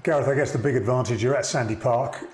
Gareth, I guess the big advantage, you're at Sandy Park.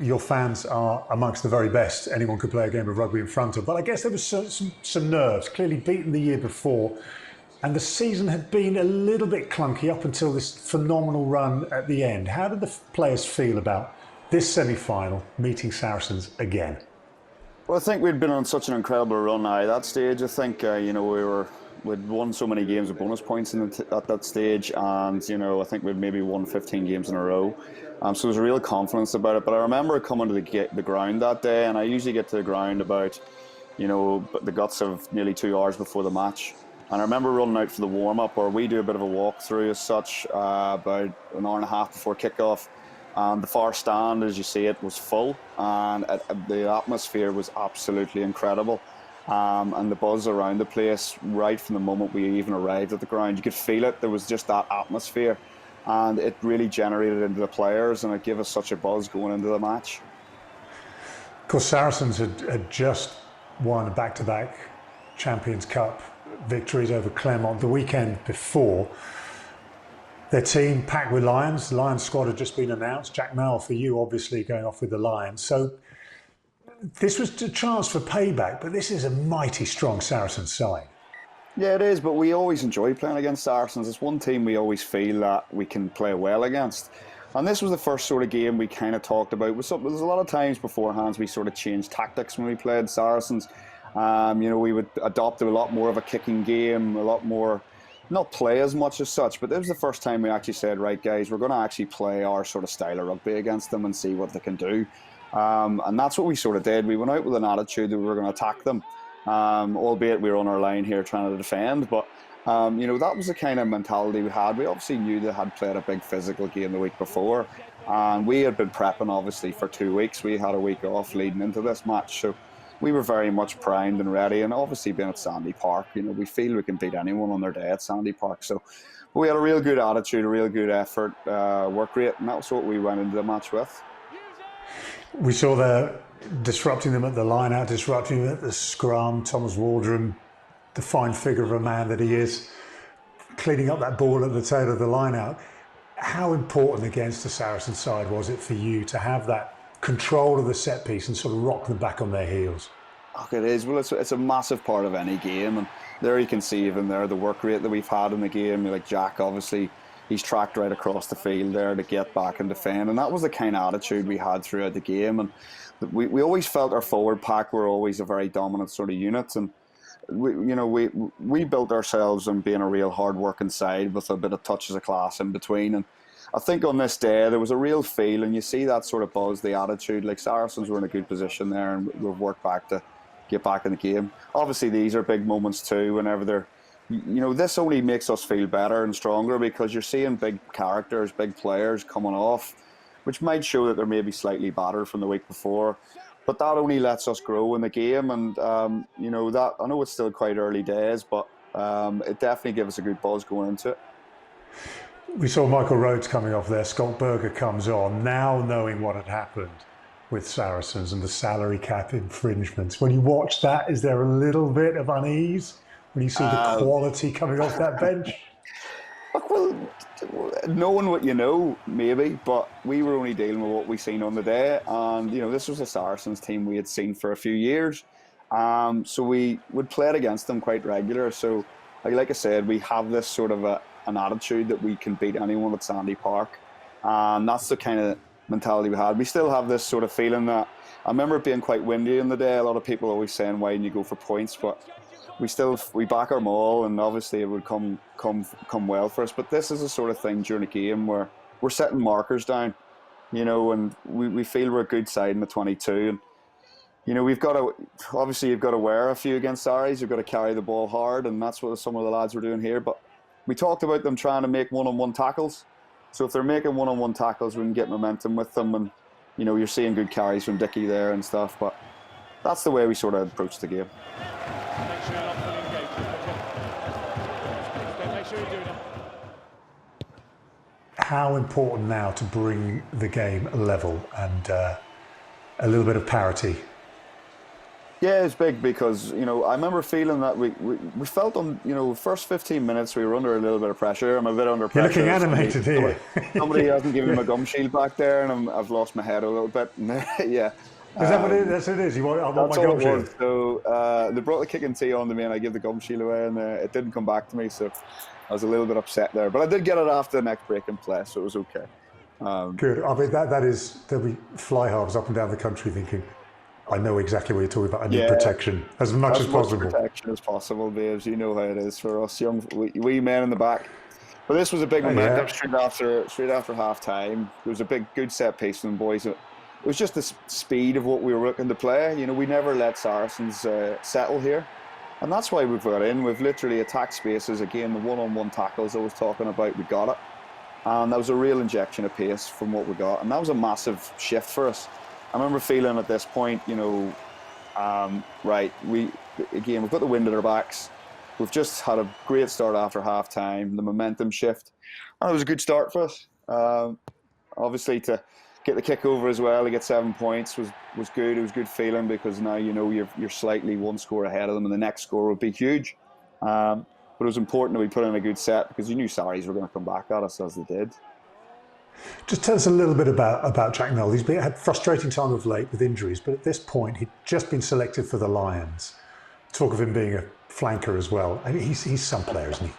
Your fans are amongst the very best anyone could play a game of rugby in front of. But I guess there was some nerves, clearly beaten the year before. And the season had been a little bit clunky up until this phenomenal run at the end. How did the players feel about this semi-final, meeting Saracens again? Well, I think we'd been on such an incredible run now at that stage. I think, we'd won so many games with bonus points at that stage, and I think we'd maybe won 15 games in a row. So there was a real confidence about it. But I remember coming to the ground that day, and I usually get to the ground about, the guts of nearly 2 hours before the match. And I remember running out for the warm-up, where we do a bit of a walk-through as such, about an hour and a half before kickoff. And the far stand, as you see it, was full, and the atmosphere was absolutely incredible. And the buzz around the place, right from the moment we even arrived at the ground, you could feel it. There was just that atmosphere, and it really generated into the players, and it gave us such a buzz going into the match. Of course, Saracens had just won a back-to-back Champions Cup victories over Clermont the weekend before. Their team packed with Lions. The Lions squad had just been announced. Jack Mowell for you, obviously, going off with the Lions. So this was a chance for payback, but this is a mighty strong Saracens side. Yeah, it is, but we always enjoy playing against Saracens. It's one team we always feel that we can play well against. And this was the first sort of game we kind of talked about. There's a lot of times beforehand we sort of changed tactics when we played Saracens. We would adopt a lot more of a kicking game, a lot more, not play as much as such, but this was the first time we actually said, right guys, we're going to actually play our sort of style of rugby against them and see what they can do. And that's what we sort of did. We went out with an attitude that we were going to attack them, albeit we were on our line here trying to defend. But, that was the kind of mentality we had. We obviously knew they had played a big physical game the week before. And we had been prepping, obviously, for 2 weeks. We had a week off leading into this match. So we were very much primed and ready. And obviously being at Sandy Park, we feel we can beat anyone on their day at Sandy Park. So we had a real good attitude, a real good effort, work rate. And that's what we went into the match with. We saw the disrupting them at the line-out, disrupting them at the scrum. Thomas Waldron, the fine figure of a man that he is, cleaning up that ball at the tail of the line-out. How important against the Saracen side was it for you to have that control of the set piece and sort of rock them back on their heels? Oh, it is. Well, it's a massive part of any game. And there you can see even there the work rate that we've had in the game. Like Jack, obviously, he's tracked right across the field there to get back and defend. And that was the kind of attitude we had throughout the game. And we always felt our forward pack were always a very dominant sort of unit. And we built ourselves on being a real hard-working side with a bit of touches of class in between. And I think on this day there was a real feel, and you see that sort of buzz, the attitude. Like Saracens were in a good position there, and we've worked back to get back in the game. Obviously, these are big moments too. Whenever they're, this only makes us feel better and stronger because you're seeing big characters, big players coming off, which might show that they're maybe slightly battered from the week before. But that only lets us grow in the game, and that I know it's still quite early days, but it definitely gives us a good buzz going into it. We saw Michael Rhodes coming off there. Scott Berger comes on, now knowing what had happened with Saracens and the salary cap infringements. When you watch that, is there a little bit of unease when you see the quality coming off that bench? Well, knowing what you know, maybe, but we were only dealing with what we seen on the day, and this was a Saracens team we had seen for a few years, so we would play it against them quite regular. So, like I said, we have this sort of an attitude that we can beat anyone at Sandy Park, and that's the kind of mentality we had. We still have this sort of feeling that, I remember it being quite windy in the day. A lot of people always saying, why didn't you go for points? But we back our maul, and obviously it would come well for us. But this is the sort of thing during a game where we're setting markers down, and we feel we're a good side in the 22. And you've got to wear a few against Saris. You've got to carry the ball hard, and that's what some of the lads were doing here. But we talked about them trying to make one-on-one tackles. So if they're making one-on-one tackles, we can get momentum with them, and you're seeing good carries from Dickie there and stuff. But that's the way we sort of approach the game. How important now to bring the game level and a little bit of parity? Yeah, it's big because, I remember feeling that we felt on, first 15 minutes we were under a little bit of pressure. I'm a bit under You're pressure. looking animated here. Somebody hasn't given me my gum shield back there, and I've lost my head a little bit. Yeah. Is that what it is? That's what it is. I want my gum shield. So they brought the kick and tea on to me, and I gave the gum shield away, and it didn't come back to me. So I was a little bit upset there. But I did get it after the next break in play, so it was okay. Good. I mean, there'll be fly halves up and down the country thinking, I know exactly what you're talking about. I need protection as much as possible. Protection as possible, babes. You know how it is for us young wee men in the back. But this was a big momentum straight after half time. It was a good set piece from the boys. It was just the speed of what we were looking to play. We never let Saracens settle here. And that's why we've got in. We've literally attacked spaces. Again, the one-on-one tackles I was talking about, we got it. And that was a real injection of pace from what we got. And that was a massive shift for us. I remember feeling at this point, we've got the wind at our backs. We've just had a great start after half time, the momentum shift. And it was a good start for us. Obviously, to get the kick over as well, to get 7 points was good. It was good feeling because now you're slightly one score ahead of them, and the next score would be huge. But it was important that we put in a good set because you knew Sarries were going to come back at us as they did. Just tell us a little bit about Jack Nowell. He's had a frustrating time of late with injuries, but at this point, he'd just been selected for the Lions. Talk of him being a flanker as well. I mean, he's some player, isn't he?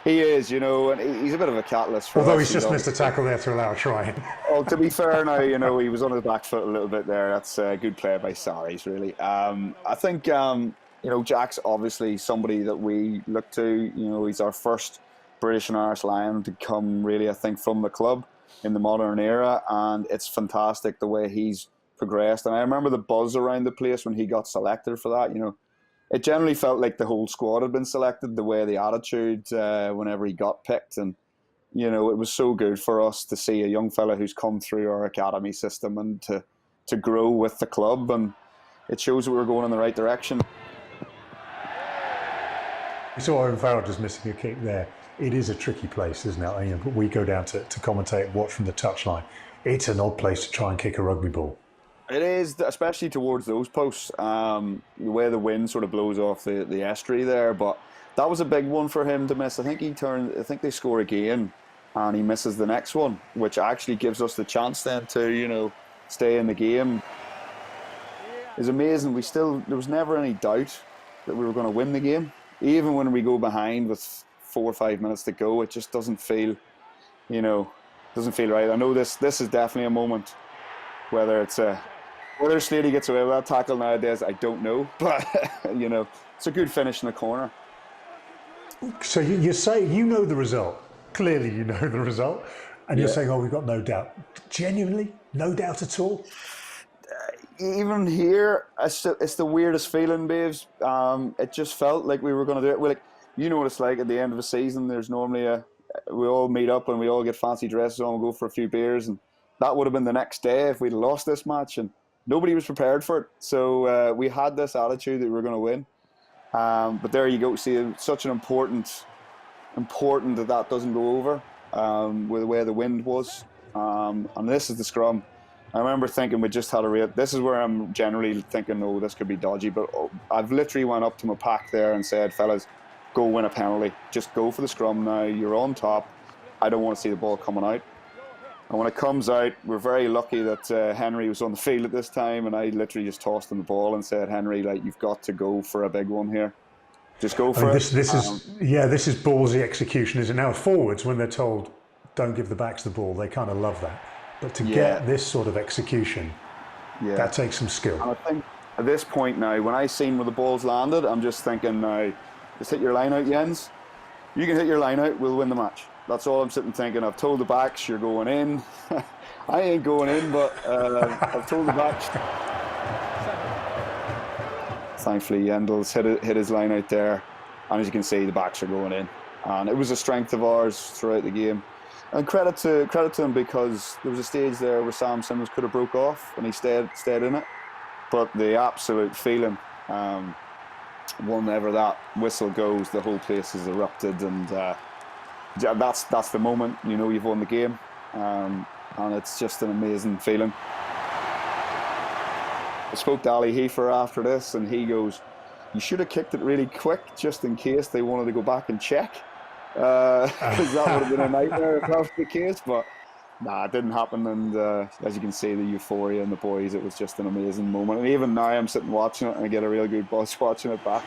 He is, and he's a bit of a catalyst for Although us. He's just missed a tackle there to allow a try. Well, to be fair now, he was on his back foot a little bit there. That's a good play by Sarries, really. I think, Jack's obviously somebody that we look to. He's our first British and Irish Lion to come, really, I think, from the club in the modern era, and it's fantastic the way he's progressed. And I remember the buzz around the place when he got selected for that. It generally felt like the whole squad had been selected, the way the attitude whenever he got picked. And, it was so good for us to see a young fella who's come through our academy system and to grow with the club. And it shows that we're going in the right direction. We saw Owen Farrell just missing a kick there. It is a tricky place, isn't it? We go down to commentate and watch from the touchline. It's an odd place to try and kick a rugby ball. It is, especially towards those posts, the way the wind sort of blows off the estuary there. But that was a big one for him to miss. I think they score again, and he misses the next one, which actually gives us the chance then to, stay in the game. It's amazing. There was never any doubt that we were going to win the game. Even when we go behind with 4 or 5 minutes to go, it just doesn't feel right. I know this is definitely a moment. Whether Slady gets away with that tackle nowadays, I don't know. But it's a good finish in the corner. So you say you know the result. Clearly, you know the result, and you're saying, "Oh, we've got no doubt." Genuinely, no doubt at all. Even here, it's the weirdest feeling, babes. It just felt like we were going to do it. What it's like at the end of a season. There's normally we all meet up and we all get fancy dresses on, we'll go for a few beers, and that would have been the next day if we'd lost this match, and nobody was prepared for it. So we had this attitude that we were going to win. But there you go. See, it's such an important that doesn't go over with the way the wind was. And this is the scrum. I remember thinking we just had a real. This is where I'm generally thinking, oh, this could be dodgy. But I've literally went up to my pack there and said, fellas, go win a penalty. Just go for the scrum now. You're on top. I don't want to see the ball coming out. And when it comes out, we're very lucky that Henry was on the field at this time, and I literally just tossed him the ball and said, Henry, you've got to go for a big one here. Just go for it. This is ballsy execution, isn't it? Now, forwards, when they're told, don't give the backs the ball, they kind of love that. But to get this sort of execution, that takes some skill. And I think at this point now, when I seen where the ball's landed, I'm just thinking now, just hit your line out, Jens. You can hit your line out, we'll win the match. That's all I'm sitting thinking. I've told the backs, you're going in. I ain't going in, but I've told the backs. Thankfully, Yendel's hit his line out there. And as you can see, the backs are going in. And it was a strength of ours throughout the game. And credit to him, because there was a stage there where Sam Simmons could have broke off and he stayed in it. But the absolute feeling, whenever that whistle goes, the whole place is erupted, and that's the moment you've won the game, and it's just an amazing feeling. I spoke to Ali Heifer after this, and he goes, "You should have kicked it really quick, just in case they wanted to go back and check, because that would have been a nightmare if that was the case." But nah, it didn't happen. And as you can see, the euphoria and the boys, it was just an amazing moment. And even now, I'm sitting watching it, and I get a real good buzz watching it back.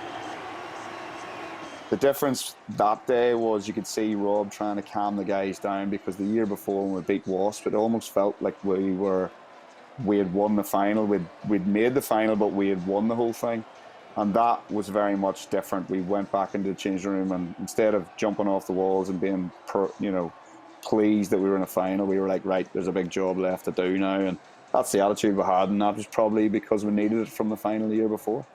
The difference that day was you could see Rob trying to calm the guys down, because the year before when we beat Wasp, it almost felt like we had won the final. We'd made the final, but we had won the whole thing. And that was very much different. We went back into the changing room, and instead of jumping off the walls and being, pleased that we were in a final, we were like, right, there's a big job left to do now. And that's the attitude we had, and that was probably because we needed it from the final the year before.